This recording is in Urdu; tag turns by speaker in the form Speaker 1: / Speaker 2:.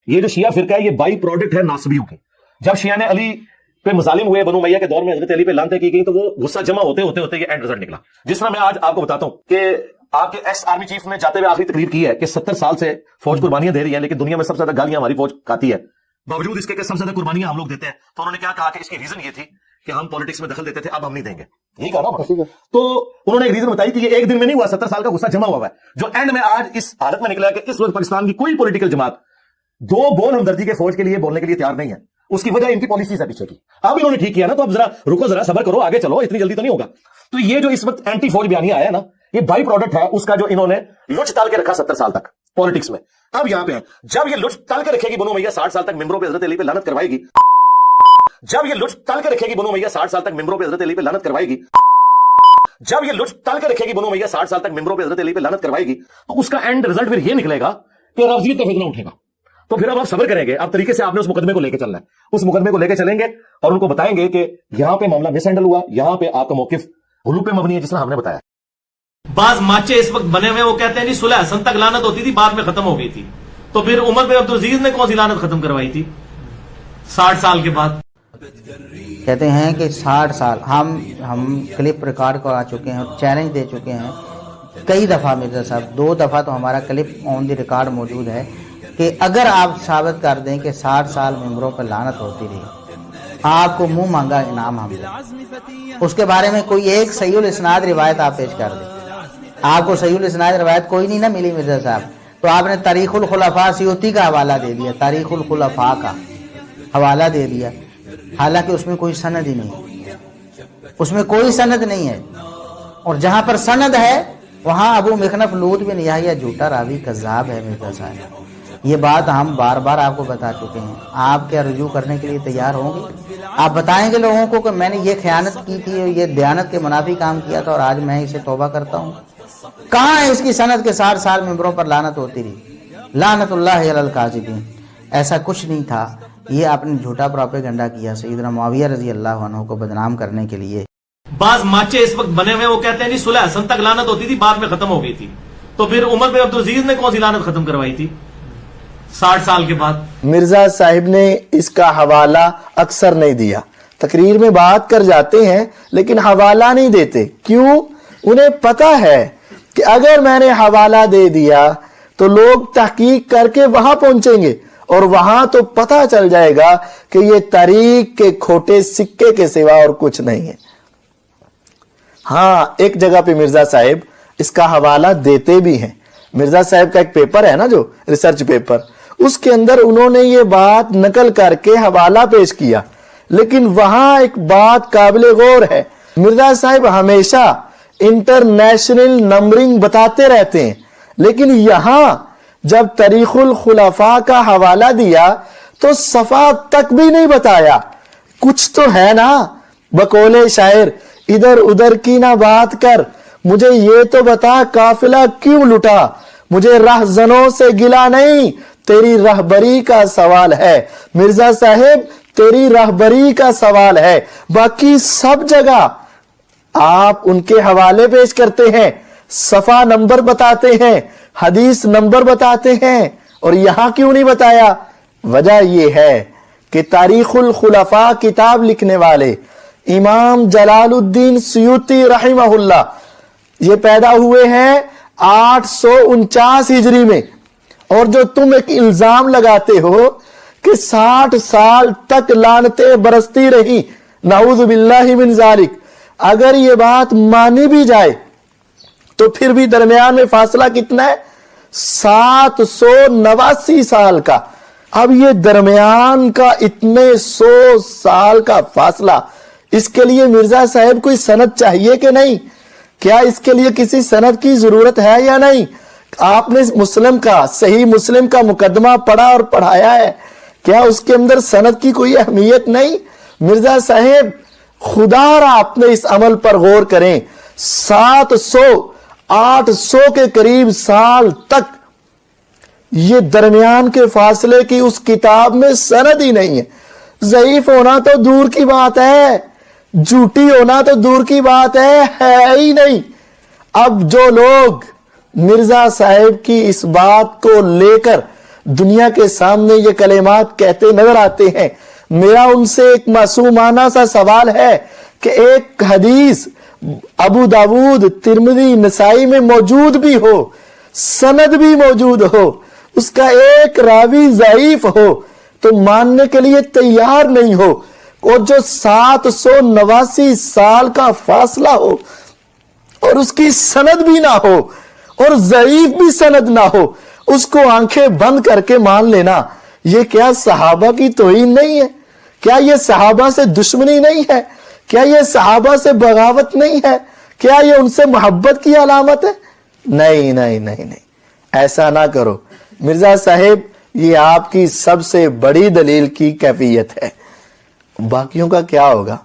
Speaker 1: یہ جو شیعہ فرقہ ہے یہ بائی پروڈکٹ ہے ناصبیوں کی. جب شیعہ نے علی پہ مظالم ہوئے بنو امیہ کے دور میں حضرت علی پہ لعنتیں کی گئی تو وہ غصہ جمع ہوتے ہوتے یہ اینڈ رزلٹ نکلا. جس طرح میں آج آپ کو بتاتا ہوں کہ آپ کے ایکس آرمی چیف نے جاتے ہوئے آخری تقریر کی ہے کہ 70 سال سے فوج قربانیاں دے رہی ہے لیکن دنیا میں سب سے زیادہ گالیاں ہماری فوج کھاتی ہے باوجود اس کے کہ سب سے زیادہ قربانیاں ہم لوگ دیتے ہیں. تو انہوں نے کیا کہا کہ اس کی ریزن یہ تھی کہ ہم پالیٹکس میں دخل دیتے تھے, اب ہم نہیں دیں گے. یہی کہا نا. تو انہوں نے ایک ریزن بتائی کہ یہ ایک دن میں نہیں ہوا, 70 سال کا غصہ جمع ہوا ہے جو اینڈ میں آج اس حالت میں نکلا کہ اس وقت پاکستان کی کوئی پولیٹیکل جماعت دو بول ہمدردی کے فوج کے لیے بولنے کے لیے تیار نہیں ہے. اس کی وجہ ان کی پالیسیز ہے پیچھے کی. اب انہوں نے ٹھیک کیا نا, تو اب ذرا رکو, ذرا صبر کرو, آگے چلو, اتنی جلدی تو نہیں ہوگا. تو یہ جو اس وقت اینٹی فوج بیانیہ آیا ہے نا, یہ بائی پروڈکٹ ہے اس کا جو انہوں نے لچ تال کے رکھا 70 سال تک پالیٹکس میں. اب یہاں پہ ہے, جب یہ لچ تال کے رکھے گی بنو امیہ 60 سال تک ممبروں پہ حضرت علی پہ لعنت کروائے گی, جب یہ لچ تال کے رکھے گی بنو امیہ 60 سال تک ممبروں پہ حضرت علی پہ لعنت کروائے گی, جب یہ لچ تال کے رکھے گی بنو امیہ 60 سال تک ممبروں پہ حضرت علی پہ لعنت کروائے گی, تو اس کا اینڈ رزلٹ پھر یہ نکلے گا کہ رافضیت کا فتنہ اٹھے گا. تو پھر اب آپ صبر کریں گے, اب طریقے سے آپ نے اس مقدمے کو لے کے چلنا ہے, اس مقدمے کو لے کے چلیں گے اور ان کو بتائیں گے کہ یہاں پہ معاملہ مس ہینڈل ہوا, یہاں پہ آپ کا موقف غلو پہ مبنی ہے جس طرح ہم نے بتایا.
Speaker 2: بعض ماچے اس وقت بنے ہوئے, وہ کہتے ہیں نہیں صلح حسن تک لعنت ہوتی تھی, بعد میں ختم ہو گئی تھی. تو پھر عمر بن عبدالعزیز نے کون سی لعنت ختم کروائی تھی 60 سال کے بعد؟
Speaker 3: کہتے ہیں کہ 60 سال ہم کلپ ریکارڈ کرا چکے ہیں, چیلنج دے چکے ہیں کئی دفعہ. مرزا صاحب 2 دفعہ تو ہمارا کلپ آن دی ریکارڈ موجود ہے کہ اگر آپ ثابت کر دیں کہ 60 سال ممبروں پر لعنت ہوتی رہی, آپ کو منہ مانگا انعام ہم دیں. اس کے بارے میں کوئی ایک صحیح الاسناد روایت آپ پیش کر دیں. آپ کو صحیح الاسناد روایت کوئی نہیں نہ ملی مرزا صاحب, تو آپ نے تاریخ الخلفاء سیوطی کا حوالہ دے دیا, تاریخ الخلفاء کا حوالہ دے دیا, حالانکہ اس میں کوئی سند ہی نہیں, اس میں کوئی سند نہیں ہے. اور جہاں پر سند ہے وہاں ابو مخنف لوط بن یحییٰ جھوٹا راوی کذاب ہے مرزا صاحب. یہ بات ہم بار بار آپ کو بتا چکے ہیں. آپ کیا رجوع کرنے کے لیے تیار ہوں گے؟ آپ بتائیں گے لوگوں کو کہ میں نے یہ خیانت کی تھی, یہ دیانت کے منافی کام کیا تھا اور آج میں اسے توبہ کرتا ہوں. کہاں ہے اس کی سند کے 60 سال ممبروں پر لعنت ہوتی رہی؟ لعنت اللہ علی الکاذبین. ایسا کچھ نہیں تھا, یہ آپ نے جھوٹا پروپیگنڈا کیا سیدنا معاویہ رضی اللہ عنہ کو بدنام کرنے کے لیے.
Speaker 2: بعض ماچے اس وقت بنے ہوئے, وہ کہتے ہیں نہیں صلح حسن تک لعنت ہوتی تھی, بعد میں ختم ہو گئی تھی. تو پھر عمر بن عبدالعزیز نے کون سی لعنت ختم کروائی تھی 60 سال کے بعد؟
Speaker 4: مرزا صاحب نے اس کا حوالہ اکثر نہیں دیا. تقریر میں بات کر جاتے ہیں لیکن حوالہ نہیں دیتے. کیوں؟ انہیں پتا ہے کہ اگر میں نے حوالہ دے دیا تو لوگ تحقیق کر کے وہاں پہنچیں گے اور وہاں تو پتا چل جائے گا کہ یہ تاریخ کے کھوٹے سکے کے سوا اور کچھ نہیں ہے. ہاں, ایک جگہ پہ مرزا صاحب اس کا حوالہ دیتے بھی ہیں. مرزا صاحب کا ایک پیپر ہے نا, جو ریسرچ پیپر, اس کے اندر انہوں نے یہ بات نقل کر کے حوالہ پیش کیا. لیکن وہاں ایک بات قابل غور ہے, مرزا صاحب ہمیشہ انٹرنیشنل نمبرنگ بتاتے رہتے ہیں, لیکن یہاں جب تاریخ الخلفاء کا حوالہ دیا تو صفحہ تک بھی نہیں بتایا. کچھ تو ہے نا. بقول شاعر ادھر ادھر کی نہ بات کر, مجھے یہ تو بتا قافلہ کیوں لٹا. مجھے رہزنوں سے گلا نہیں, تیری رہبری کا سوال ہے. مرزا صاحب تیری رہبری کا سوال ہے. باقی سب جگہ آپ ان کے حوالے پیش کرتے ہیں, صفحہ نمبر بتاتے ہیں, حدیث نمبر بتاتے ہیں, اور یہاں کیوں نہیں بتایا؟ وجہ یہ ہے کہ تاریخ الخلفاء کتاب لکھنے والے امام جلال الدین سیوطی رحمہ اللہ یہ پیدا ہوئے ہیں 849 ہجری میں, اور جو تم ایک الزام لگاتے ہو کہ 60 سال تک لعنتیں برستی رہی, نعوذ باللہ من ذالک, اگر یہ بات مانی بھی جائے تو پھر بھی درمیان میں فاصلہ کتنا ہے؟ 789 سال کا. اب یہ درمیان کا اتنے 100 سال کا فاصلہ, اس کے لیے مرزا صاحب کوئی سند چاہیے کہ نہیں؟ کیا اس کے لیے کسی سند کی ضرورت ہے یا نہیں؟ آپ نے مسلم کا, صحیح مسلم کا مقدمہ پڑھا اور پڑھایا ہے, کیا اس کے اندر سند کی کوئی اہمیت نہیں؟ مرزا صاحب خدا را اپنے اس عمل پر غور کریں. 700-800 کے قریب سال تک یہ درمیان کے فاصلے کی اس کتاب میں سند ہی نہیں ہے. ضعیف ہونا تو دور کی بات ہے, جھوٹی ہونا تو دور کی بات ہے ہی نہیں. اب جو لوگ مرزا صاحب کی اس بات کو لے کر دنیا کے سامنے یہ کلمات کہتے نظر آتے ہیں. میرا ان سے ایک معصومانہ سا سوال ہے کہ ایک حدیث ابو داود، ترمذی، نسائی میں موجود بھی ہو، سند بھی موجود ہو، اس کا ایک راوی ضعیف ہو تو ماننے کے لیے تیار نہیں ہو، اور جو 789 سال کا فاصلہ ہو اور اس کی سند بھی نہ ہو اور ضعیف بھی سند نہ ہو، اس کو آنکھیں بند کر کے مان لینا، یہ کیا صحابہ کی توہین نہیں ہے؟ کیا یہ صحابہ سے دشمنی نہیں ہے؟ کیا یہ صحابہ سے بغاوت نہیں ہے؟ کیا یہ ان سے محبت کی علامت ہے؟ نہیں نہیں نہیں نہیں، ایسا نہ کرو مرزا صاحب، یہ آپ کی سب سے بڑی دلیل کی کیفیت ہے. باقیوں کا کیا ہوگا؟